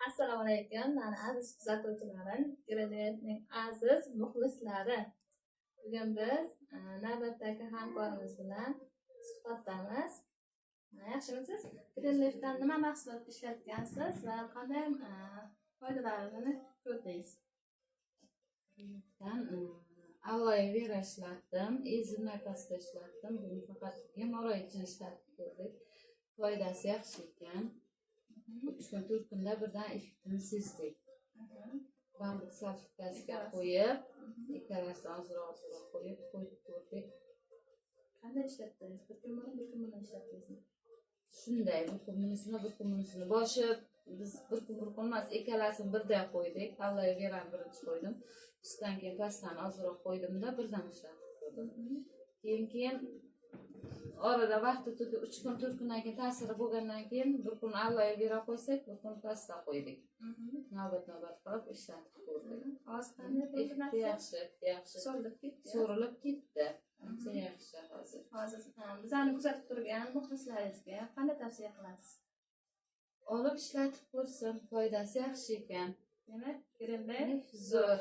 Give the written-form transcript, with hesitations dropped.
Assalomu alaykum, mani aziz kuzatuvchilarim, Gradiyentning aziz muxlislari. Bugun biz navbatdagi hamkorimiz bilan suhbatdamiz. Yaxshimisiz? Greenleaf'dan nima mahsulot ishlatgansiz va qanday foydalarini ko'rdingiz? Aloe vera ishlatdim, ezilma pasta ishlatdim. Buni faqat gemoroy uchun ishlatib ko'rdik. Foydasi yaxshi ekan. 3 kun 4 kunda birdan effektini sezdik. Bambuk salfetkasiga qo'yib, ikkalasidan ozroq qo'yib ko'rdik. Qanday ishlatdingiz? Bir kun buni ishlatdingizmi? Shunday, bir kunisini boshi biz bir kun emas, ikkalasini birday qo'ydik. Aloe verani birinchi qo'ydim. Ustidan keyin pastani ozroq qo'ydimda birdan ishlatib ko'rdim. Keyin orada vaqt o'tib 3 kun 4 kundan keyin ta'siri bo'lgandan keyin bir kun aloe vera qo'ysak, bir kun pasta qo'ydik. Navbat qilib ishlatib ko'rdik. Hozir qanday bo'ldi? Yaxshi. So'rilib ketdi. Yaxshi hozir. Bizani kuzatib turgan muxlislaringizga qanday tavsiya qilasiz? Olib ishlatib ko'rsin, foydasi yaxshi ekan. Demak, Greenleaf zo'r.